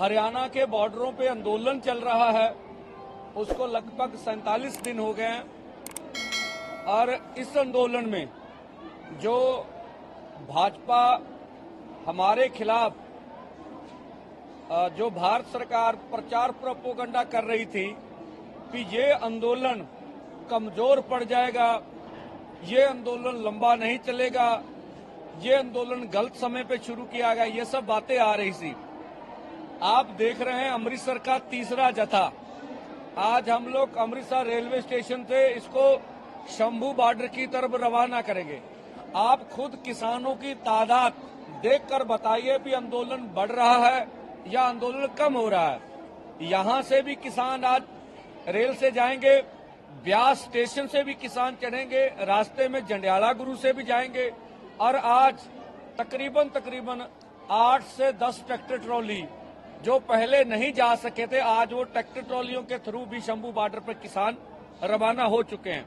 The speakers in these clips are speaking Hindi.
हरियाणा के बॉर्डरों पे आंदोलन चल रहा है, उसको लगभग 47 दिन हो गए हैं। और इस आंदोलन में जो भाजपा हमारे खिलाफ जो भारत सरकार प्रचार प्रोपेगेंडा कर रही थी कि ये आंदोलन कमजोर पड़ जाएगा, ये आंदोलन लंबा नहीं चलेगा, ये आंदोलन गलत समय पे शुरू किया गया, ये सब बातें आ रही थी। आप देख रहे हैं अमृतसर का तीसरा जत्था, आज हम लोग अमृतसर रेलवे स्टेशन से इसको शंभू बॉर्डर की तरफ रवाना करेंगे। आप खुद किसानों की तादाद देखकर बताइए कि आंदोलन बढ़ रहा है या आंदोलन कम हो रहा है। यहां से भी किसान आज रेल से जाएंगे, ब्यास स्टेशन से भी किसान चढ़ेंगे, रास्ते में जंडियाला गुरु से भी जाएंगे। और आज तकरीबन 8 से 10 ट्रैक्टर ट्रॉली जो पहले नहीं जा सके थे, आज वो ट्रैक्टर ट्रॉलियों के थ्रू भी शंभू बॉर्डर पर किसान रवाना हो चुके हैं।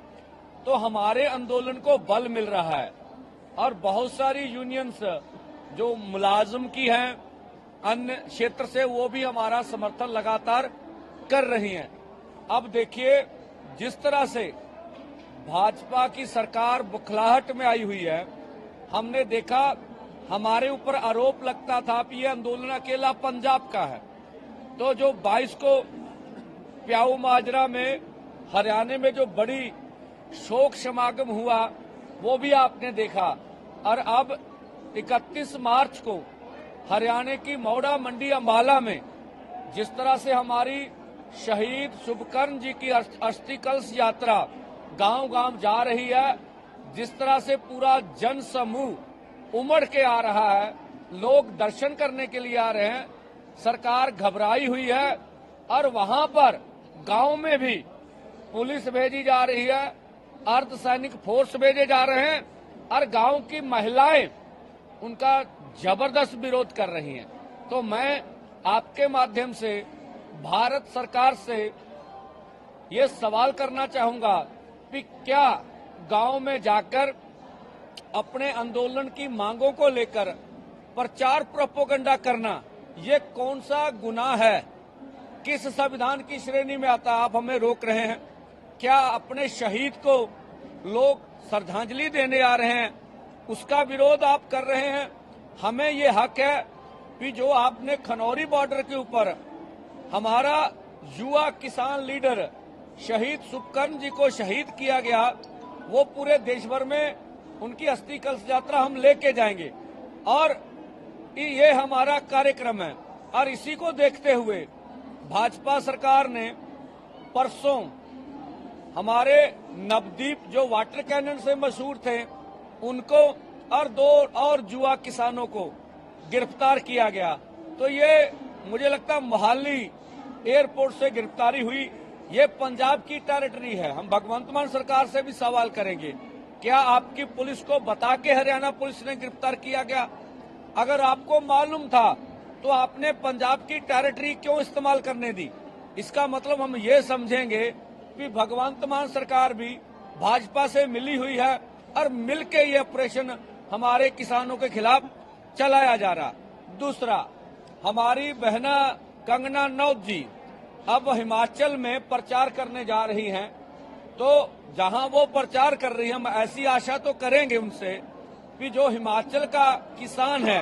तो हमारे आंदोलन को बल मिल रहा है और बहुत सारी यूनियंस जो मुलाजिम की हैं अन्य क्षेत्र से, वो भी हमारा समर्थन लगातार कर रही हैं। अब देखिए जिस तरह से भाजपा की सरकार बुखलाहट में आई हुई है, हमने देखा हमारे ऊपर आरोप लगता था कि ये आंदोलन अकेला पंजाब का है। तो जो 22 को प्याऊ माजरा में हरियाणा में जो बड़ी शोक समागम हुआ वो भी आपने देखा। और अब 31 मार्च को हरियाणा की मौड़ा मंडी अंबाला में जिस तरह से हमारी शहीद शुभकर्ण जी की अस्थि कलश यात्रा गांव-गांव जा रही है, जिस तरह से पूरा जन समूह उमड़ के आ रहा है, लोग दर्शन करने के लिए आ रहे हैं, सरकार घबराई हुई है। और वहां पर गांव में भी पुलिस भेजी जा रही है, अर्धसैनिक फोर्स भेजे जा रहे हैं और गांव की महिलाएं उनका जबरदस्त विरोध कर रही हैं। तो मैं आपके माध्यम से भारत सरकार से ये सवाल करना चाहूंगा कि क्या गांव में जाकर अपने आंदोलन की मांगों को लेकर प्रचार प्रोपेगेंडा करना ये कौन सा गुनाह है, किस संविधान की श्रेणी में आता है? आप हमें रोक रहे हैं। क्या अपने शहीद को लोग श्रद्धांजलि देने आ रहे हैं, उसका विरोध आप कर रहे हैं? हमें ये हक है कि जो आपने खनौरी बॉर्डर के ऊपर हमारा युवा किसान लीडर शहीद शुभकर्ण जी को शहीद किया गया, वो पूरे देश भर में उनकी अस्थि कलश यात्रा हम लेके जाएंगे और ये हमारा कार्यक्रम है। और इसी को देखते हुए भाजपा सरकार ने परसों हमारे नवदीप जो वाटर कैनन से मशहूर थे उनको और 2 और युवा किसानों को गिरफ्तार किया गया। तो ये मुझे लगता है मोहाली एयरपोर्ट से गिरफ्तारी हुई, ये पंजाब की टेरिटरी है। हम भगवंत मान सरकार से भी सवाल करेंगे, क्या आपकी पुलिस को बता के हरियाणा पुलिस ने गिरफ्तार किया गया? अगर आपको मालूम था तो आपने पंजाब की टेरिटरी क्यों इस्तेमाल करने दी? इसका मतलब हम ये समझेंगे कि भगवंत मान सरकार भी भाजपा से मिली हुई है और मिलके ये ऑपरेशन हमारे किसानों के खिलाफ चलाया जा रहा। दूसरा, हमारी बहना कंगना रनौत जी अब हिमाचल में प्रचार करने जा रही हैं। तो जहां वो प्रचार कर रही हैं, हम ऐसी आशा तो करेंगे उनसे कि जो हिमाचल का किसान है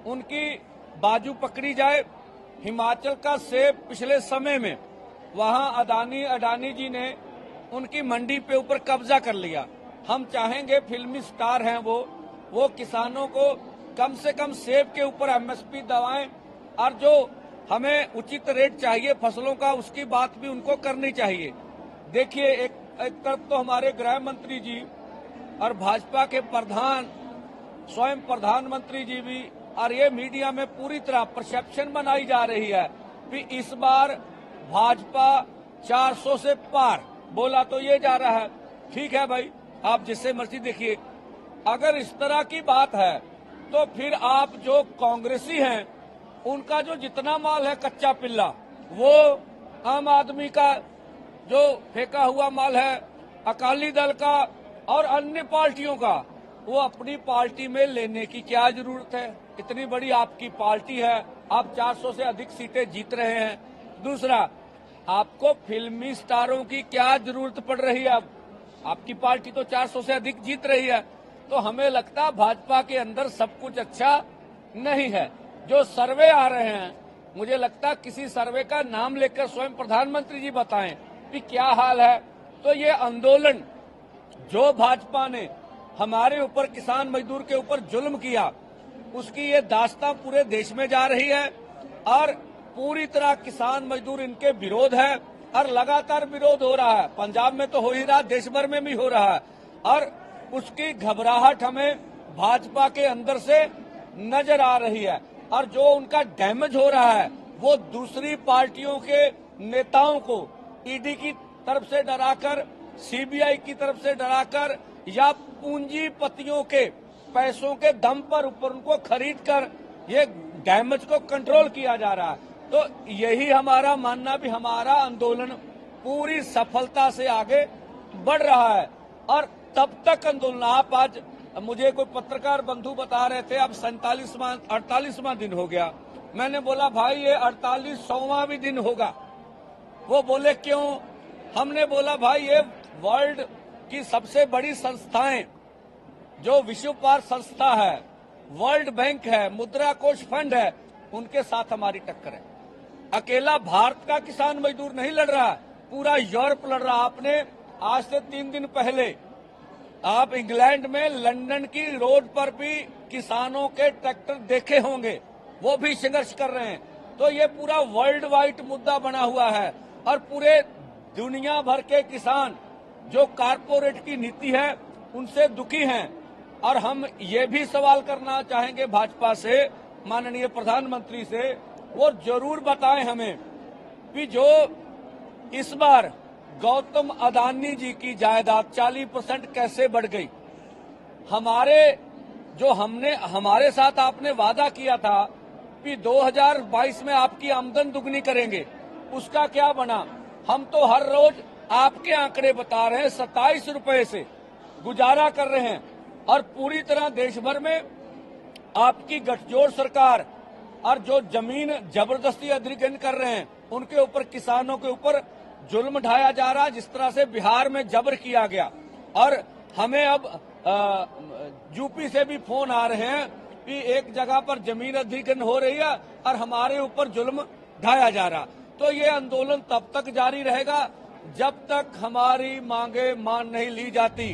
उनकी बाजू पकड़ी जाए। हिमाचल का सेब पिछले समय में वहां अडानी जी ने उनकी मंडी पे ऊपर कब्जा कर लिया। हम चाहेंगे, फिल्मी स्टार हैं वो किसानों को कम से कम सेब के ऊपर एमएसपी दवाएं और जो हमें उचित रेट चाहिए फसलों का, उसकी बात भी उनको करनी चाहिए। देखिए एक तरफ तो हमारे गृह मंत्री जी और भाजपा के प्रधान स्वयं प्रधानमंत्री जी भी, और ये मीडिया में पूरी तरह परसेप्शन बनाई जा रही है कि इस बार भाजपा 400 से पार, बोला तो ये जा रहा है। ठीक है भाई, आप जिससे मर्जी देखिए। अगर इस तरह की बात है तो फिर आप जो कांग्रेसी हैं उनका जो जितना माल है कच्चा पिल्ला, वो आम आदमी का जो फेंका हुआ माल है, अकाली दल का और अन्य पार्टियों का, वो अपनी पार्टी में लेने की क्या जरूरत है? इतनी बड़ी आपकी पार्टी है, आप 400 से अधिक सीटें जीत रहे हैं। दूसरा, आपको फिल्मी स्टारों की क्या जरूरत पड़ रही है? अब आपकी पार्टी तो 400 से अधिक जीत रही है। तो हमें लगता है भाजपा के अंदर सब कुछ अच्छा नहीं है। जो सर्वे आ रहे हैं, मुझे लगता किसी सर्वे का नाम लेकर स्वयं प्रधानमंत्री जी बताएं कि क्या हाल है। तो ये आंदोलन जो भाजपा ने हमारे ऊपर, किसान मजदूर के ऊपर जुल्म किया, उसकी ये दास्तां पूरे देश में जा रही है और पूरी तरह किसान मजदूर इनके विरोध है और लगातार विरोध हो रहा है। पंजाब में तो हो ही रहा, देश भर में भी हो रहा है और उसकी घबराहट हमें भाजपा के अंदर से नजर आ रही है। और जो उनका डैमेज हो रहा है वो दूसरी पार्टियों के नेताओं को ईडी की तरफ से डराकर, सीबीआई की तरफ से डराकर या पूंजीपतियों के पैसों के दम पर ऊपर उनको खरीद कर ये डैमेज को कंट्रोल किया जा रहा है। तो यही हमारा मानना भी, हमारा आंदोलन पूरी सफलता से आगे बढ़ रहा है और तब तक आंदोलन, आप आज मुझे कोई पत्रकार बंधु बता रहे थे अब 48वां दिन हो गया। मैंने बोला भाई ये 48वां भी दिन होगा। वो बोले क्यों? हमने बोला भाई ये वर्ल्ड की सबसे बड़ी संस्थाएं, जो विश्व व्यापार संस्था है, वर्ल्ड बैंक है, मुद्रा कोष फंड है, उनके साथ हमारी टक्कर है। अकेला भारत का किसान मजदूर नहीं लड़ रहा, पूरा यूरोप लड़ रहा। आपने आज से 3 दिन पहले आप इंग्लैंड में लंदन की रोड पर भी किसानों के ट्रैक्टर देखे होंगे, वो भी संघर्ष कर रहे हैं। तो ये पूरा वर्ल्ड वाइड मुद्दा बना हुआ है और पूरे दुनिया भर के किसान जो कारपोरेट की नीति है उनसे दुखी हैं। और हम ये भी सवाल करना चाहेंगे भाजपा से, माननीय प्रधानमंत्री से, वो जरूर बताएं हमें कि जो इस बार गौतम अडानी जी की जायदाद 40% कैसे बढ़ गई। हमारे साथ आपने वादा किया था कि 2022 में आपकी आमदन दुगनी करेंगे, उसका क्या बना? हम तो हर रोज आपके आंकड़े बता रहे हैं, 27 रुपए से गुजारा कर रहे हैं और पूरी तरह देश भर में आपकी गठजोड़ सरकार और जो जमीन जबरदस्ती अधिग्रहण कर रहे हैं उनके ऊपर, किसानों के ऊपर जुल्म ढाया जा रहा है, जिस तरह से बिहार में जबर किया गया। और हमें अब यूपी से भी फोन आ रहे हैं कि एक जगह पर जमीन अधिग्रहण हो रही है और हमारे ऊपर जुल्म ढाया जा रहा। तो ये आंदोलन तब तक जारी रहेगा जब तक हमारी मांगे मान नहीं ली जाती।